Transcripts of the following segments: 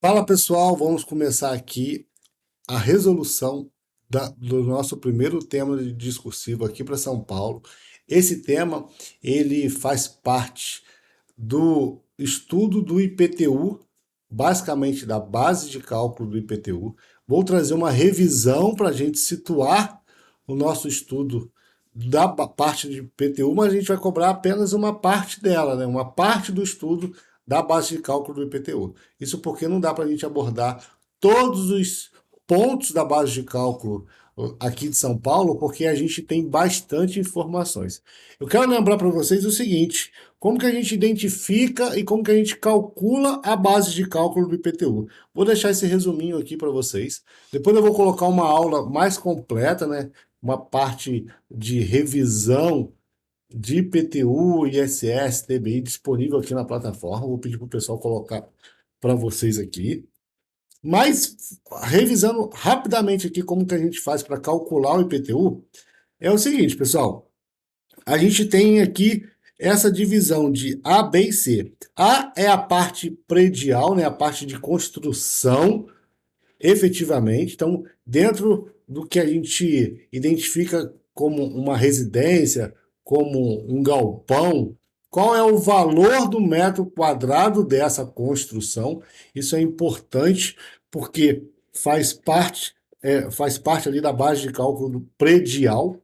Fala pessoal, vamos começar aqui a resolução do nosso primeiro tema de discursivo aqui para São Paulo. Esse tema ele faz parte do estudo do IPTU, basicamente da base de cálculo do IPTU. Vou trazer uma revisão para a gente situar o nosso estudo da parte de IPTU, mas a gente vai cobrar apenas uma parte dela, né? Uma parte do estudo da base de cálculo do IPTU. Isso porque não dá para a gente abordar todos os pontos da base de cálculo aqui de São Paulo, porque a gente tem bastante informações. Eu quero lembrar para vocês o seguinte: como que a gente identifica e como que a gente calcula a base de cálculo do IPTU? Vou deixar esse resuminho aqui para vocês. Depois eu vou colocar uma aula mais completa, né? Uma parte de revisão de IPTU, ISS, TBI disponível aqui na plataforma. Vou pedir para o pessoal colocar para vocês aqui. Mas, revisando rapidamente aqui como que a gente faz para calcular o IPTU, é o seguinte, pessoal. A gente tem aqui essa divisão de A, B e C. A é a parte predial, né, a parte de construção, efetivamente. Então, dentro do que a gente identifica como uma residência, como um galpão, qual é o valor do metro quadrado dessa construção? Isso é importante porque faz parte ali da base de cálculo do predial,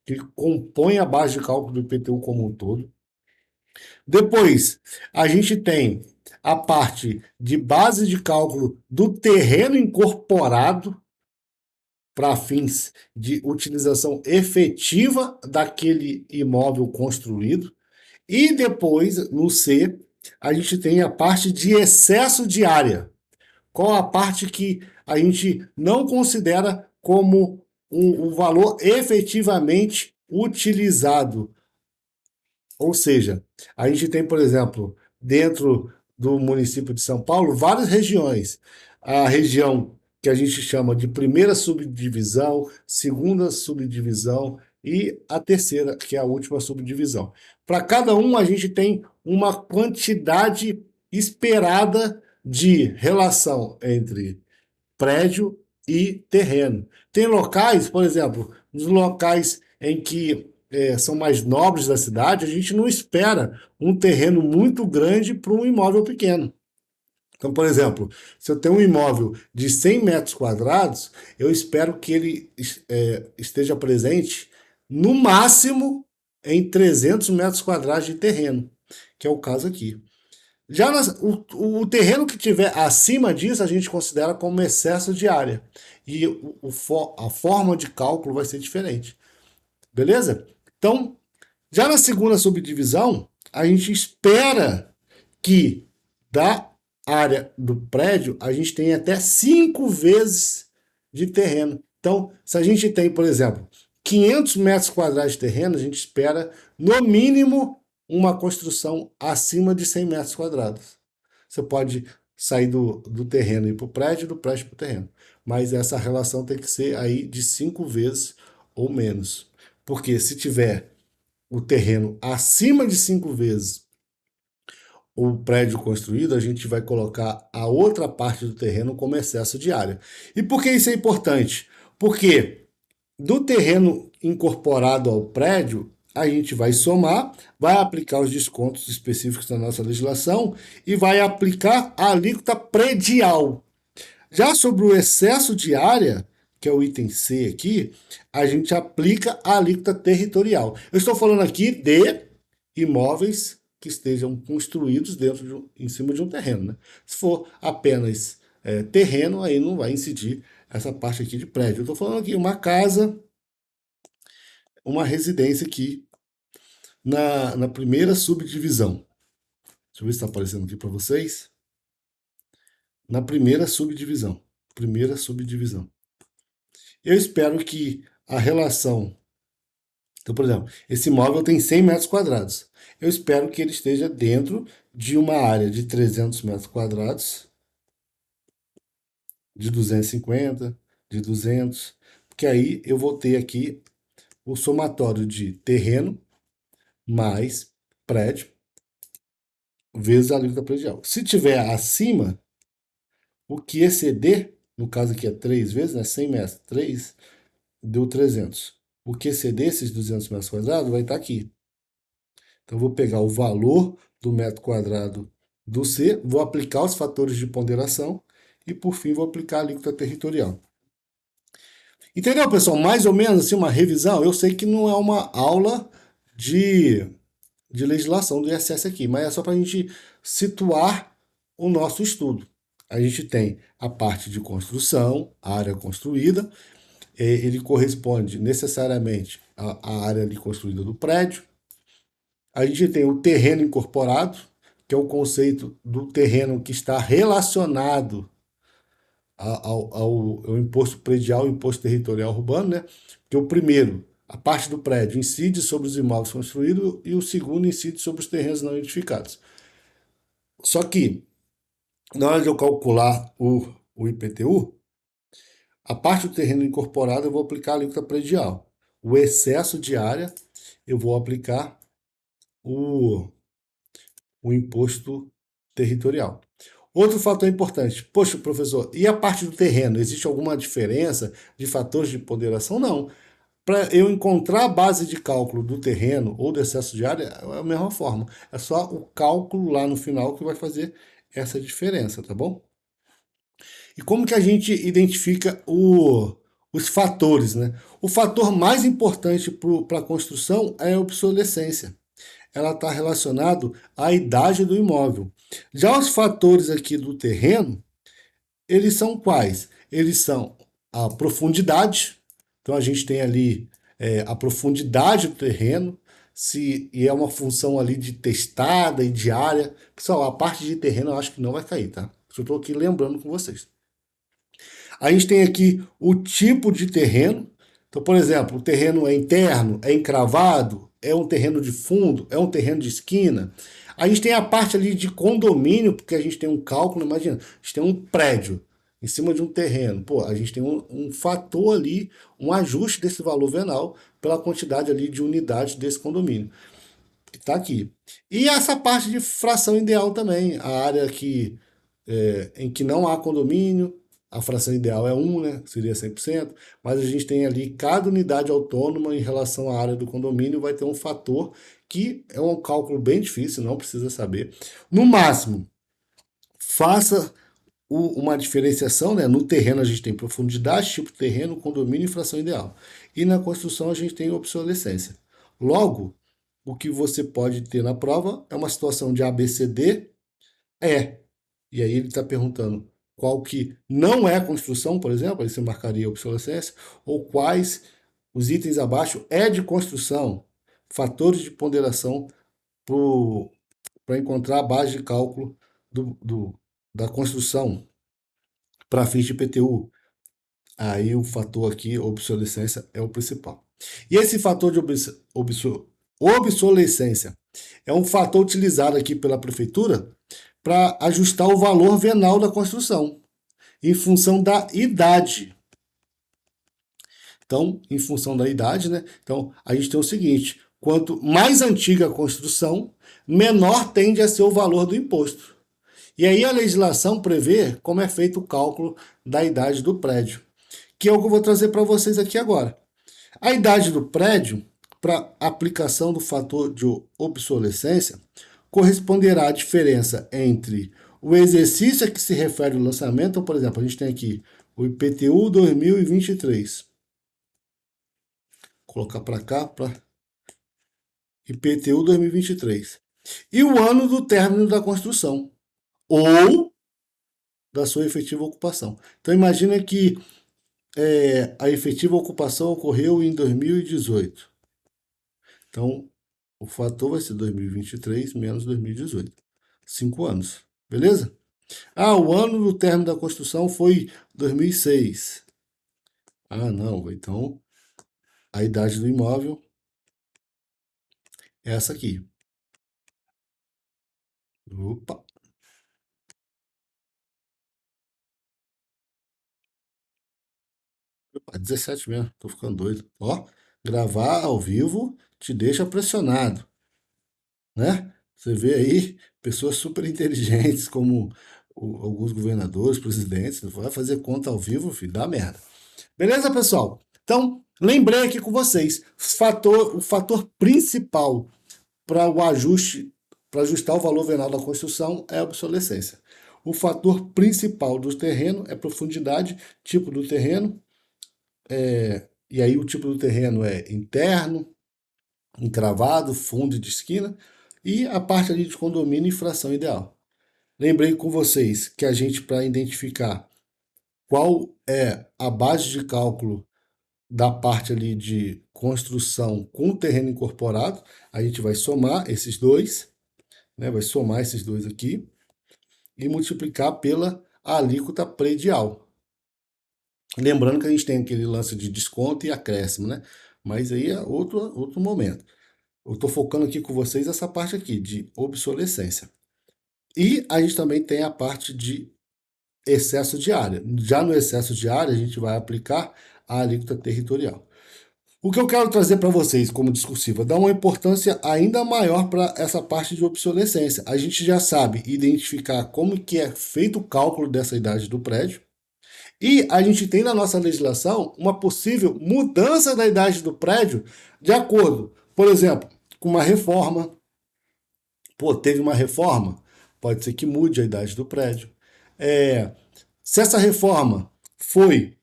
que compõe a base de cálculo do IPTU como um todo. Depois, a gente tem a parte de base de cálculo do terreno incorporado para fins de utilização efetiva daquele imóvel construído. E depois, no C, a gente tem a parte de excesso de área. Qual a parte que a gente não considera como um valor efetivamente utilizado? Ou seja, a gente tem, por exemplo, dentro do município de São Paulo, várias regiões. A região que a gente chama de primeira subdivisão, segunda subdivisão e a terceira, que é a última subdivisão. Para cada um, a gente tem uma quantidade esperada de relação entre prédio e terreno. Tem locais, por exemplo, nos locais em que são mais nobres da cidade, a gente não espera um terreno muito grande para um imóvel pequeno. Então, por exemplo, se eu tenho um imóvel de 100 metros quadrados, eu espero que ele esteja presente no máximo em 300 metros quadrados de terreno, que é o caso aqui. Já o terreno que tiver acima disso, a gente considera como excesso de área. E a forma de cálculo vai ser diferente. Beleza? Então, já na segunda subdivisão, a gente espera que da área do prédio, a gente tenha até 5 vezes de terreno. Então, se a gente tem, por exemplo, 500 metros quadrados de terreno, a gente espera, no mínimo, uma construção acima de 100 metros quadrados. Você pode sair do terreno e ir para o prédio, do prédio para o terreno. Mas essa relação tem que ser aí de 5 vezes ou menos. Porque se tiver o terreno acima de 5 vezes o prédio construído, a gente vai colocar a outra parte do terreno como excesso de área. E por que isso é importante? Porque do terreno incorporado ao prédio, a gente vai somar, vai aplicar os descontos específicos da nossa legislação e vai aplicar a alíquota predial. Já sobre o excesso de área, que é o item C aqui, a gente aplica a alíquota territorial. Eu estou falando aqui de imóveis que estejam construídos em cima de um terreno. Né? Se for apenas terreno, aí não vai incidir essa parte aqui de prédio. Eu estou falando aqui uma casa, uma residência aqui na primeira subdivisão. Deixa eu ver se está aparecendo aqui para vocês. Na primeira subdivisão. Primeira subdivisão. Eu espero que a relação. Então, por exemplo, esse imóvel tem 100 metros quadrados. Eu espero que ele esteja dentro de uma área de 300 metros quadrados, de 250, de 200, porque aí eu vou ter aqui o somatório de terreno mais prédio vezes a alíquota predial. Se tiver acima, O que exceder, no caso aqui é 3 vezes, né? 100 metros, 3 deu 300. O que exceder esses 200 metros quadrados vai estar aqui. Então, eu vou pegar o valor do metro quadrado do C, vou aplicar os fatores de ponderação e, por fim, vou aplicar a alíquota territorial. Entendeu, pessoal? Mais ou menos assim, uma revisão. Eu sei que não é uma aula de legislação do ISS aqui, mas é só para a gente situar o nosso estudo. A gente tem a parte de construção, a área construída, ele corresponde necessariamente à área ali construída do prédio. A gente tem o terreno incorporado, que é o conceito do terreno que está relacionado ao imposto predial e imposto territorial urbano, né? Que o primeiro, a parte do prédio, incide sobre os imóveis construídos e o segundo incide sobre os terrenos não edificados. Só que, na hora de eu calcular o IPTU, a parte do terreno incorporado eu vou aplicar a alíquota predial. O excesso de área eu vou aplicar o imposto territorial. Outro fator importante, poxa, professor, e a parte do terreno? Existe alguma diferença de fatores de ponderação? Não. Para eu encontrar a base de cálculo do terreno ou do excesso de área, é a mesma forma. É só o cálculo lá no final que vai fazer essa diferença, tá bom? E como que a gente identifica os fatores, né? O fator mais importante para a construção é a obsolescência. Ela está relacionado à idade do imóvel. Já os fatores aqui do terreno, eles são quais? Eles são a profundidade, então a gente tem ali a profundidade do terreno, e é uma função ali de testada e de área. Pessoal, a parte de terreno eu acho que não vai cair, tá? Eu estou aqui lembrando com vocês. A gente tem aqui o tipo de terreno. Então, por exemplo, o terreno é interno, é encravado, é um terreno de fundo, é um terreno de esquina. A gente tem a parte ali de condomínio, porque a gente tem um cálculo, imagina, a gente tem um prédio em cima de um terreno. Pô, a gente tem um fator ali, um ajuste desse valor venal pela quantidade ali de unidades desse condomínio. Que está aqui. E essa parte de fração ideal também, a área em que não há condomínio, a fração ideal é 1, né? Seria 100%, mas a gente tem ali cada unidade autônoma em relação à área do condomínio vai ter um fator que é um cálculo bem difícil, não precisa saber. No máximo, faça uma diferenciação, né? No terreno a gente tem profundidade, tipo de terreno, condomínio e fração ideal. E na construção a gente tem obsolescência. Logo, o que você pode ter na prova é uma situação de ABCD, e aí ele está perguntando qual que não é construção, por exemplo, aí você marcaria obsolescência, ou quais os itens abaixo é de construção, fatores de ponderação para encontrar a base de cálculo da construção para fins de IPTU. Aí o fator aqui, obsolescência, é o principal. E esse fator de obsolescência é um fator utilizado aqui pela prefeitura para ajustar o valor venal da construção, em função da idade. Então, em função da idade, né? Então, a gente tem o seguinte: quanto mais antiga a construção, menor tende a ser o valor do imposto. E aí a legislação prevê como é feito o cálculo da idade do prédio, que é o que eu vou trazer para vocês aqui agora. A idade do prédio, para aplicação do fator de obsolescência, corresponderá à diferença entre o exercício a que se refere o lançamento. Então, por exemplo, a gente tem aqui o IPTU 2023. Vou colocar para cá, para IPTU 2023. E o ano do término da construção, ou da sua efetiva ocupação. Então, imagina que a efetiva ocupação ocorreu em 2018. Então, o fator vai ser 2023 menos 2018. 5 anos. Beleza? Ah, o ano do término da construção foi 2006. Ah, não. Então, a idade do imóvel é essa aqui. Opa. 17 mesmo. Tô ficando doido. Ó, gravar ao vivo te deixa pressionado, né? Você vê aí pessoas super inteligentes como alguns governadores, presidentes, vai fazer conta ao vivo, filho, dá merda. Beleza, pessoal? Então, lembrei aqui com vocês, o fator principal para o ajuste, para ajustar o valor venal da construção é a obsolescência. O fator principal do terreno é profundidade, tipo do terreno, e aí o tipo do terreno é interno, encravado, fundo e de esquina, e a parte ali de condomínio e fração ideal. Lembrei com vocês que a gente, para identificar qual é a base de cálculo da parte ali de construção com o terreno incorporado, a gente vai somar esses dois, né? Vai somar esses dois aqui e multiplicar pela alíquota predial. Lembrando que a gente tem aquele lance de desconto e acréscimo, né? Mas aí é outro momento. Eu estou focando aqui com vocês essa parte aqui de obsolescência. E a gente também tem a parte de excesso de área. Já no excesso de área, a gente vai aplicar a alíquota territorial. O que eu quero trazer para vocês como discursiva, dá uma importância ainda maior para essa parte de obsolescência. A gente já sabe identificar como que é feito o cálculo dessa idade do prédio, e a gente tem na nossa legislação uma possível mudança da idade do prédio de acordo, por exemplo, com uma reforma. Pô, teve uma reforma, pode ser que mude a idade do prédio. Se essa reforma foi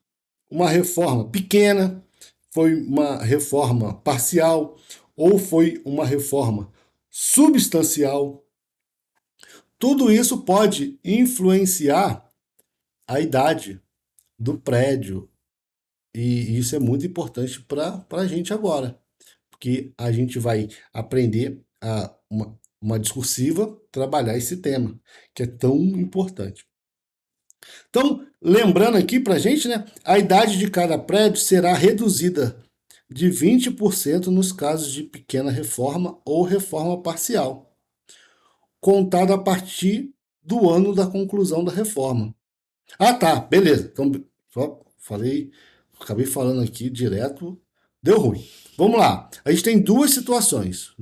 uma reforma pequena, foi uma reforma parcial ou foi uma reforma substancial, tudo isso pode influenciar a idade do prédio. E isso é muito importante para a gente agora, porque a gente vai aprender uma discursiva trabalhar esse tema, que é tão importante. Então, lembrando aqui para a gente, né, a idade de cada prédio será reduzida de 20% nos casos de pequena reforma ou reforma parcial, contado a partir do ano da conclusão da reforma. Ah, tá, beleza. Então, só falei, acabei falando aqui direto, deu ruim. Vamos lá. A gente tem duas situações.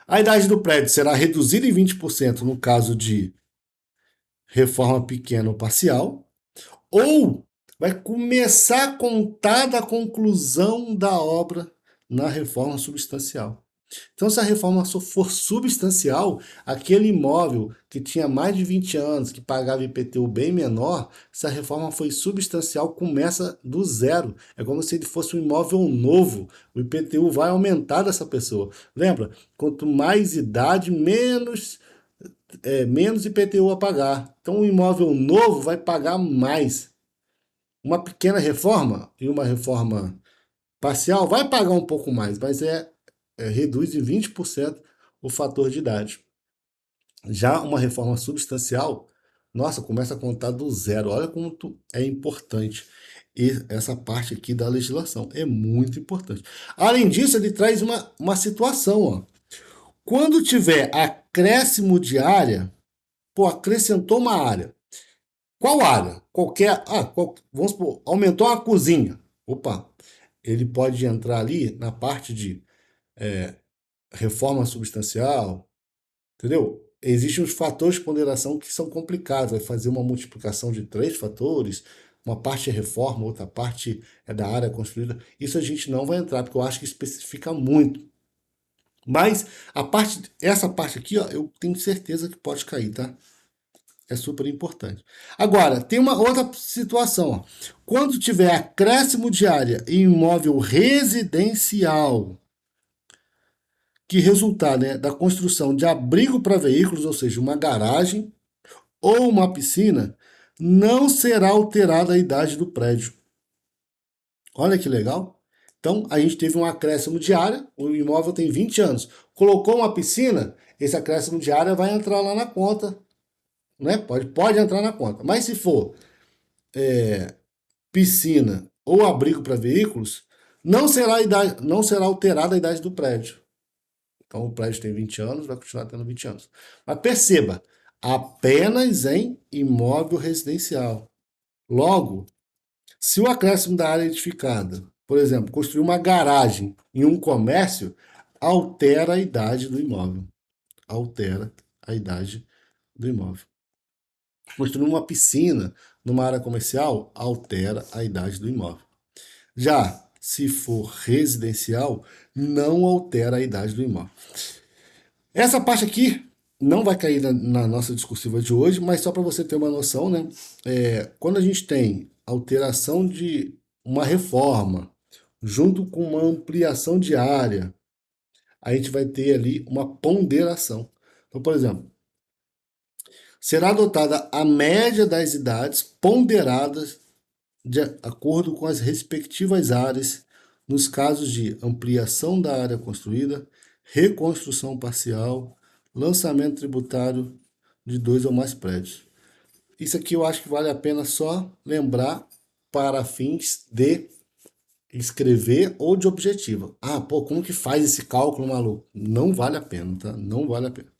A idade do prédio será reduzida em 20% no caso de reforma pequena ou parcial, ou vai começar a contar da conclusão da obra na reforma substancial. Então, se a reforma for substancial, aquele imóvel que tinha mais de 20 anos, que pagava IPTU bem menor, se a reforma foi substancial, começa do zero. É como se ele fosse um imóvel novo. O IPTU vai aumentar dessa pessoa. Lembra? Quanto mais idade, menos IPTU a pagar. Então, um imóvel novo vai pagar mais. Uma pequena reforma e uma reforma parcial vai pagar um pouco mais, mas reduz em 20% o fator de idade. Já uma reforma substancial, nossa, começa a contar do zero. Olha como é importante. E essa parte aqui da legislação é muito importante. Além disso, ele traz uma situação. Ó. Quando tiver acréscimo de área, pô, acrescentou uma área. Qual área? Qualquer. Vamos supor, aumentou a cozinha. Opa, ele pode entrar ali na parte de reforma substancial, entendeu? Existem os fatores de ponderação que são complicados. Vai fazer uma multiplicação de 3 fatores, uma parte é reforma, outra parte é da área construída. Isso a gente não vai entrar, porque eu acho que especifica muito. Mas essa parte aqui, ó, eu tenho certeza que pode cair, tá? É super importante. Agora, tem uma outra situação. Ó. Quando tiver acréscimo de área em imóvel residencial, que resultar, né, da construção de abrigo para veículos, ou seja, uma garagem ou uma piscina, não será alterada a idade do prédio. Olha que legal. Então, a gente teve um acréscimo de área, o imóvel tem 20 anos. Colocou uma piscina, esse acréscimo de área vai entrar lá na conta. Né? Pode entrar na conta. Mas se for piscina ou abrigo para veículos, não será alterada a idade do prédio. Então, o prédio tem 20 anos, vai continuar tendo 20 anos. Mas perceba, apenas em imóvel residencial. Logo, se o acréscimo da área edificada, por exemplo, construir uma garagem em um comércio, altera a idade do imóvel. Altera a idade do imóvel. Construir uma piscina numa área comercial altera a idade do imóvel. Já se for residencial, não altera a idade do imóvel. Essa parte aqui não vai cair na nossa discursiva de hoje, mas só para você ter uma noção, né? Quando a gente tem alteração de uma reforma junto com uma ampliação de área, a gente vai ter ali uma ponderação. Então, por exemplo, será adotada a média das idades ponderadas de acordo com as respectivas áreas, nos casos de ampliação da área construída, reconstrução parcial, lançamento tributário de 2 ou mais prédios. Isso aqui eu acho que vale a pena só lembrar para fins de escrever ou de objetivo. Ah, pô, como que faz esse cálculo, maluco? Não vale a pena, tá? Não vale a pena.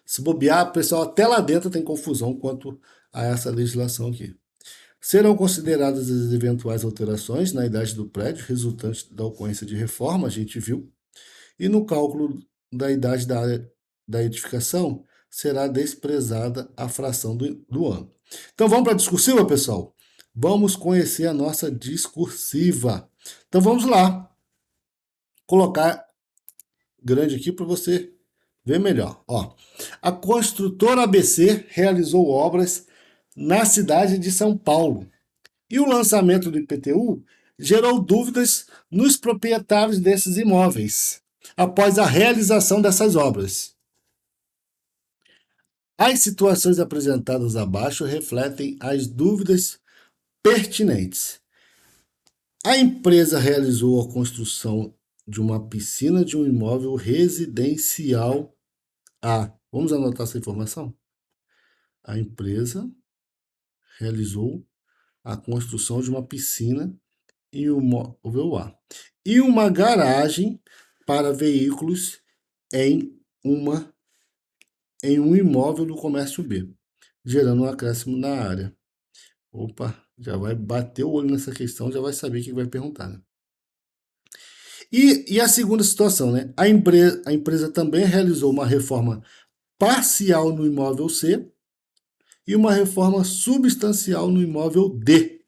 Se bobear, pessoal, até lá dentro tem confusão quanto a essa legislação aqui. Serão consideradas as eventuais alterações na idade do prédio resultantes da ocorrência de reforma, a gente viu, e no cálculo da idade da área da edificação será desprezada a fração do ano. Então vamos para a discursiva, pessoal? Vamos conhecer a nossa discursiva. Então vamos lá. Colocar grande aqui para você ver melhor. Ó, a construtora ABC realizou obras na cidade de São Paulo. E o lançamento do IPTU gerou dúvidas nos proprietários desses imóveis após a realização dessas obras. As situações apresentadas abaixo refletem as dúvidas pertinentes. A empresa realizou a construção de uma piscina de um imóvel residencial A. Vamos anotar essa informação? A empresa realizou a construção de uma piscina e e uma garagem para veículos em um imóvel do comércio B, gerando um acréscimo na área. Opa, já vai bater o olho nessa questão, já vai saber o que vai perguntar, né? E a segunda situação, né? A empresa também realizou uma reforma parcial no imóvel C e uma reforma substancial no imóvel D.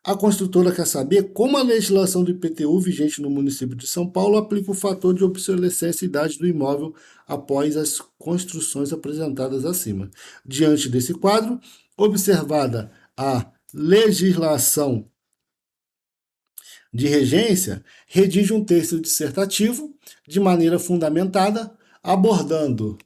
A construtora quer saber como a legislação do IPTU vigente no município de São Paulo aplica o fator de obsolescência e idade do imóvel após as construções apresentadas acima. Diante desse quadro, observada a legislação de regência, redige um texto dissertativo de maneira fundamentada, abordando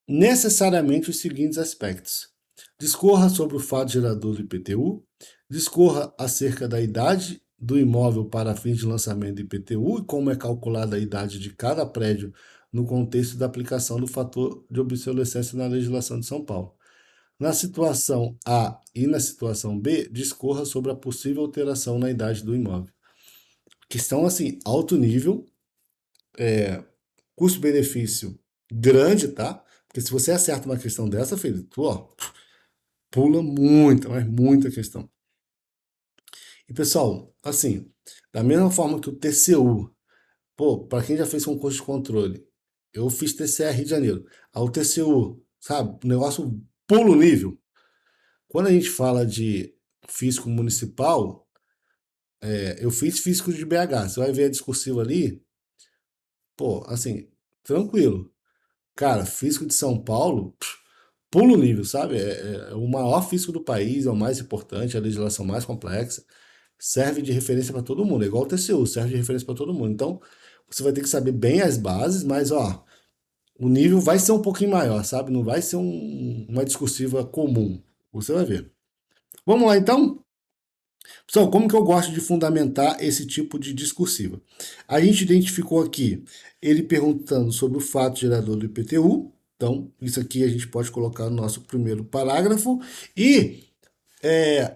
necessariamente os seguintes aspectos: discorra sobre o fato gerador do IPTU, discorra acerca da idade do imóvel para fins de lançamento do IPTU e como é calculada a idade de cada prédio no contexto da aplicação do fator de obsolescência na legislação de São Paulo. Na situação A e na situação B, discorra sobre a possível alteração na idade do imóvel. Questão assim, alto nível, custo-benefício grande, tá? Porque se você acerta uma questão dessa, filho, tu, ó, pula muita, mas muita questão. E pessoal, assim, da mesma forma que o TCU, pô, para quem já fez concurso de controle, eu fiz TCR Rio de Janeiro, ao TCU, sabe, o negócio pula o nível. Quando a gente fala de físico municipal, eu fiz físico de BH, você vai ver a discursiva ali, pô, assim, tranquilo. Cara, físico de São Paulo, pula o nível, sabe? É o maior físico do país, é o mais importante, é a legislação mais complexa, serve de referência para todo mundo, é igual o TCU, serve de referência para todo mundo. Então, você vai ter que saber bem as bases, mas, ó, o nível vai ser um pouquinho maior, sabe? Não vai ser uma discursiva comum. Você vai ver. Vamos lá, então? Pessoal, como que eu gosto de fundamentar esse tipo de discursiva? A gente identificou aqui ele perguntando sobre o fato gerador do IPTU. Então, isso aqui a gente pode colocar no nosso primeiro parágrafo. E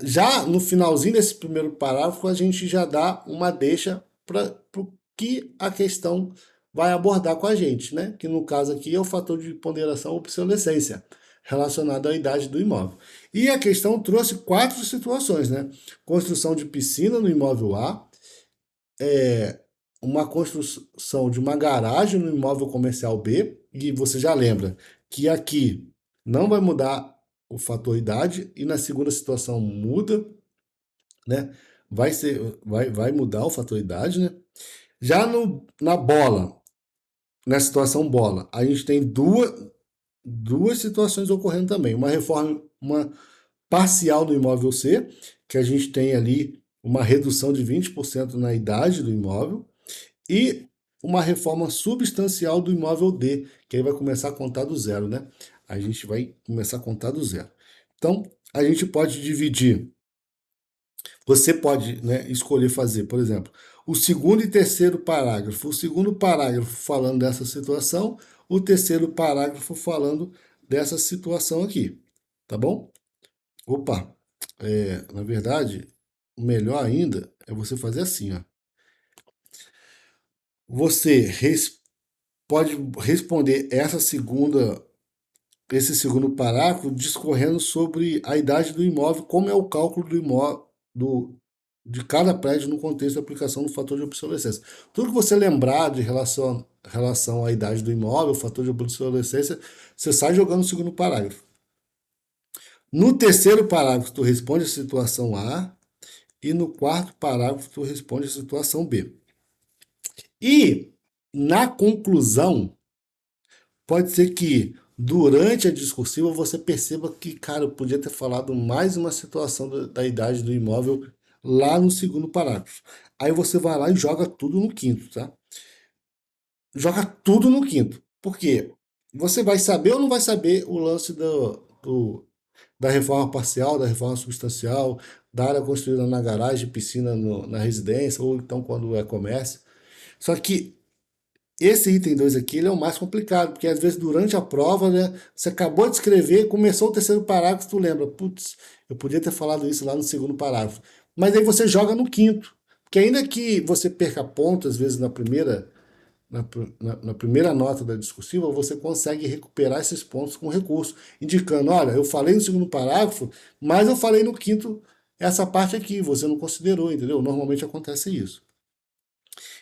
já no finalzinho desse primeiro parágrafo, a gente já dá uma deixa para o que a questão vai abordar com a gente, né? Que no caso aqui é o fator de ponderação obsolescência, relacionado à idade do imóvel. E a questão trouxe 4 situações, né? Construção de piscina no imóvel A, uma construção de uma garagem no imóvel comercial B, E você já lembra que aqui não vai mudar o fator idade e na segunda situação muda, né? Vai mudar o fator idade, né? Já na bola, na situação bola, a gente tem duas situações ocorrendo também. Uma reforma, uma parcial do imóvel C, que a gente tem ali uma redução de 20% na idade do imóvel, e uma reforma substancial do imóvel D, que aí vai começar a contar do zero, né? A gente vai começar a contar do zero. Então, a gente pode dividir. Você pode, né, escolher fazer, por exemplo, o segundo e terceiro parágrafo. O segundo parágrafo falando dessa situação, o terceiro parágrafo falando dessa situação aqui. Tá bom? Opa, na verdade, o melhor ainda é você fazer assim, ó. Você pode responder esse segundo parágrafo discorrendo sobre a idade do imóvel, como é o cálculo do imóvel, de cada prédio no contexto da aplicação do fator de obsolescência. Tudo que você lembrar de relação à idade do imóvel, fator de obsolescência, você sai jogando no segundo parágrafo. No terceiro parágrafo, tu responde a situação A, e no quarto parágrafo, tu responde a situação B. E, na conclusão, pode ser que durante a discursiva você perceba que, cara, eu podia ter falado mais uma situação da idade do imóvel lá no segundo parágrafo. Aí você vai lá e joga tudo no quinto, tá? Joga tudo no quinto. Por quê? Você vai saber ou não vai saber o lance da reforma parcial, da reforma substancial, da área construída na garagem, piscina na residência, ou então quando é comércio. Só que esse item 2 aqui ele é o mais complicado, porque às vezes durante a prova, né, você acabou de escrever, começou o terceiro parágrafo, tu lembra, putz, eu podia ter falado isso lá no segundo parágrafo. Mas aí você joga no quinto, porque ainda que você perca ponto, às vezes na primeira nota da discursiva, você consegue recuperar esses pontos com recurso, indicando, olha, eu falei no segundo parágrafo, mas eu falei no quinto essa parte aqui, você não considerou, entendeu? Normalmente acontece isso.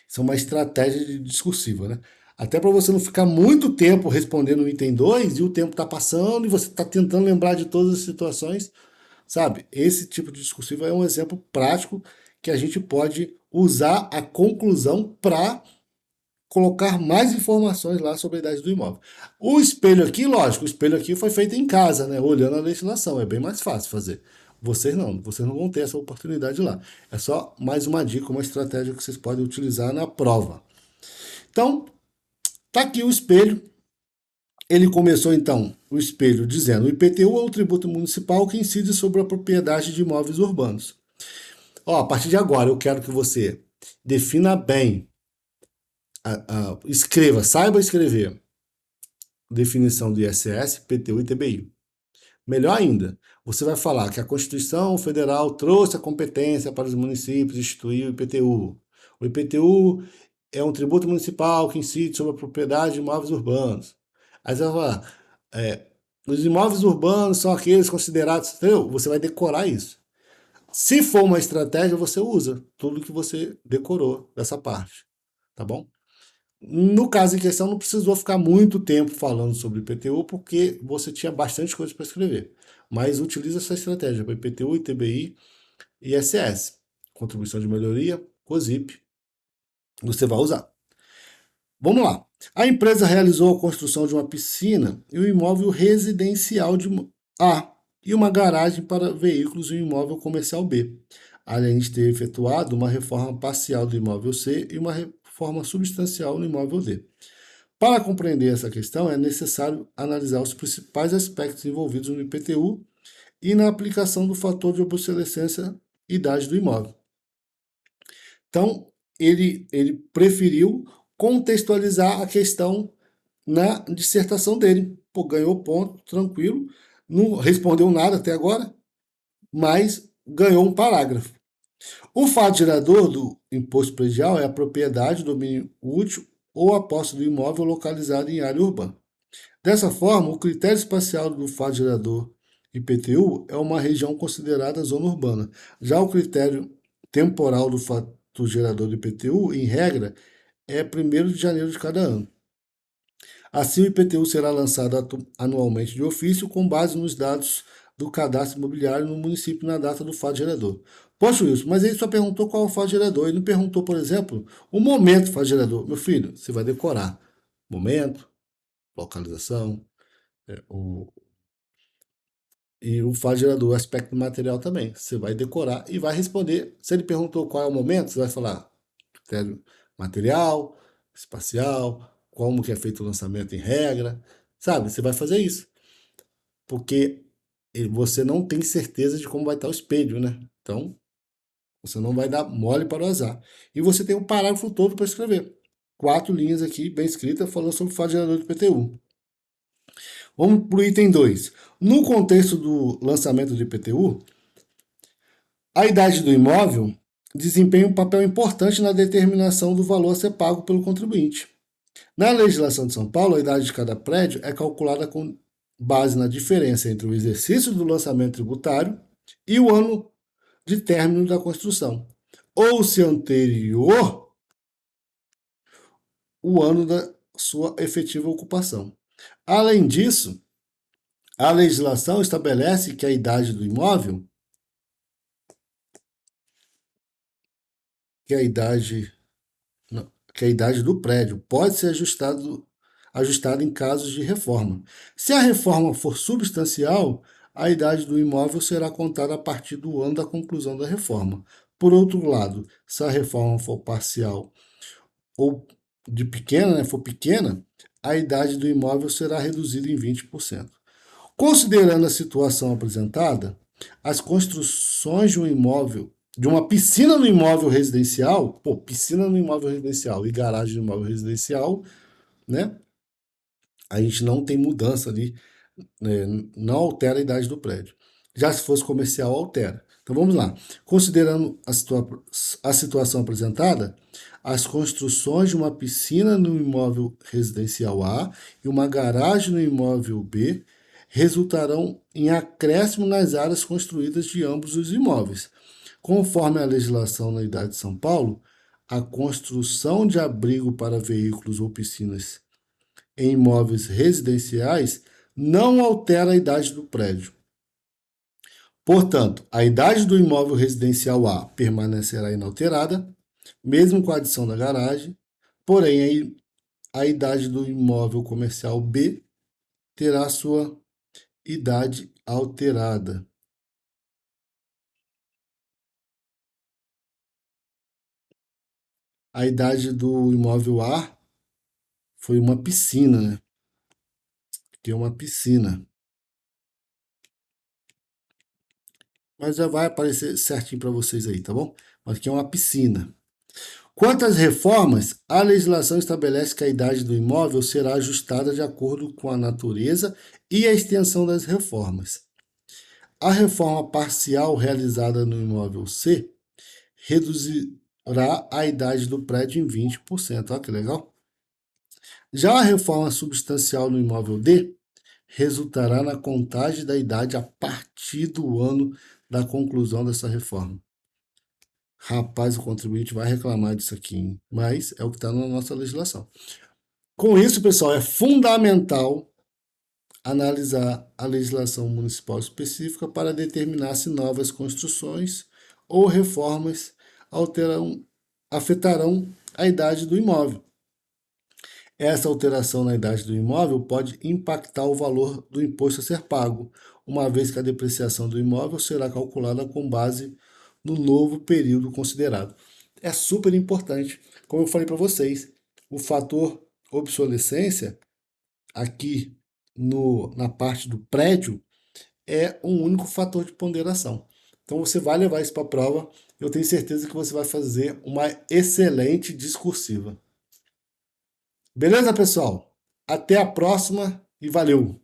Isso é uma estratégia discursiva, né? Até para você não ficar muito tempo respondendo o item 2 e o tempo está passando e você está tentando lembrar de todas as situações, sabe? Esse tipo de discursivo é um exemplo prático que a gente pode usar a conclusão para colocar mais informações lá sobre a idade do imóvel. O espelho aqui, lógico, o espelho aqui foi feito em casa, né? Olhando a legislação, é bem mais fácil fazer. Vocês não vão ter essa oportunidade lá. É só mais uma dica, uma estratégia que vocês podem utilizar na prova. Então, tá aqui o espelho. Ele começou então o espelho dizendo: o IPTU é um tributo municipal que incide sobre a propriedade de imóveis urbanos. Ó, a partir de agora eu quero que você defina bem, escreva, saiba escrever definição do ISS, PTU e TBI. Melhor ainda, você vai falar que a Constituição Federal trouxe a competência para os municípios instituir o IPTU. O IPTU é um tributo municipal que incide sobre a propriedade de imóveis urbanos. Aí você vai falar, os imóveis urbanos são aqueles considerados, entendeu? Você vai decorar isso. Se for uma estratégia, você usa tudo que você decorou dessa parte, tá bom? No caso em questão, não precisou ficar muito tempo falando sobre IPTU, porque você tinha bastante coisa para escrever. Mas utiliza essa estratégia para IPTU, ITBI e ISS. Contribuição de melhoria, COSIP, você vai usar. Vamos lá. A empresa realizou a construção de uma piscina e um imóvel residencial de A e uma garagem para veículos e um imóvel comercial B, além de ter efetuado uma reforma parcial do imóvel C e uma reforma substancial no imóvel D. Para compreender essa questão, é necessário analisar os principais aspectos envolvidos no IPTU e na aplicação do fator de obsolescência idade do imóvel. Então, ele preferiu contextualizar a questão na dissertação dele. Pô, ganhou ponto, tranquilo, não respondeu nada até agora, mas ganhou um parágrafo. O fato gerador do imposto predial é a propriedade, domínio útil ou a posse do imóvel localizado em área urbana. Dessa forma, o critério espacial do fato gerador IPTU é uma região considerada zona urbana. Já o critério temporal do fato gerador do IPTU, em regra, é 1º de janeiro de cada ano. Assim, o IPTU será lançado anualmente de ofício com base nos dados do cadastro imobiliário no município na data do fato gerador. Poxa, Wilson, mas ele só perguntou qual é o fato gerador. Ele não perguntou, por exemplo, o momento do fato gerador. Meu filho, você vai decorar momento, localização, e o fato gerador, o aspecto material também. Você vai decorar e vai responder. Se ele perguntou qual é o momento, você vai falar critério material, espacial, como que é feito o lançamento em regra, sabe? Você vai fazer isso, porque você não tem certeza de como vai estar o espelho, né? Então, você não vai dar mole para o azar. E você tem um parágrafo todo para escrever. 4 linhas aqui, bem escritas, falando sobre o fato gerador do IPTU. Vamos para o item 2. No contexto do lançamento do IPTU, a idade do imóvel desempenha um papel importante na determinação do valor a ser pago pelo contribuinte. Na legislação de São Paulo, a idade de cada prédio é calculada com base na diferença entre o exercício do lançamento tributário e o ano de término da construção, ou se anterior, o ano da sua efetiva ocupação. Além disso, a legislação estabelece que a idade do imóvel, que a idade, não, que a idade do prédio pode ser ajustada em casos de reforma. Se a reforma for substancial, a idade do imóvel será contada a partir do ano da conclusão da reforma. Por outro lado, se a reforma for parcial ou de pequena, né, for pequena, a idade do imóvel será reduzida em 20%. Considerando a situação apresentada, as construções de um imóvel, de uma piscina no imóvel residencial, piscina no imóvel residencial e garagem no imóvel residencial, né? A gente não tem mudança ali, né, não altera a idade do prédio. Já se fosse comercial, altera. Então vamos lá. Considerando a situação apresentada, as construções de uma piscina no imóvel residencial A e uma garagem no imóvel B resultarão em acréscimo nas áreas construídas de ambos os imóveis. Conforme a legislação na idade de São Paulo, a construção de abrigo para veículos ou piscinas em imóveis residenciais não altera a idade do prédio. Portanto, a idade do imóvel residencial A permanecerá inalterada, mesmo com a adição da garagem, porém a idade do imóvel comercial B terá sua idade alterada. A idade do imóvel A foi uma piscina, né? Que é uma piscina. Mas já vai aparecer certinho para vocês aí, tá bom? Mas aqui é uma piscina. Quanto às reformas, a legislação estabelece que a idade do imóvel será ajustada de acordo com a natureza e a extensão das reformas. A reforma parcial realizada no imóvel C reduzirá a idade do prédio em 20%. Olha que legal. Já a reforma substancial no imóvel D resultará na contagem da idade a partir do ano da conclusão dessa reforma. Rapaz, o contribuinte vai reclamar disso aqui, hein? Mas é o que está na nossa legislação. Com isso, pessoal, é fundamental analisar a legislação municipal específica para determinar se novas construções ou reformas afetarão a idade do imóvel. Essa alteração na idade do imóvel pode impactar o valor do imposto a ser pago, uma vez que a depreciação do imóvel será calculada com base no novo período considerado. É super importante, como eu falei para vocês, o fator obsolescência aqui na parte do prédio é um único fator de ponderação. Então você vai levar isso para a prova, eu tenho certeza que você vai fazer uma excelente discursiva. Beleza, pessoal? Até a próxima e valeu!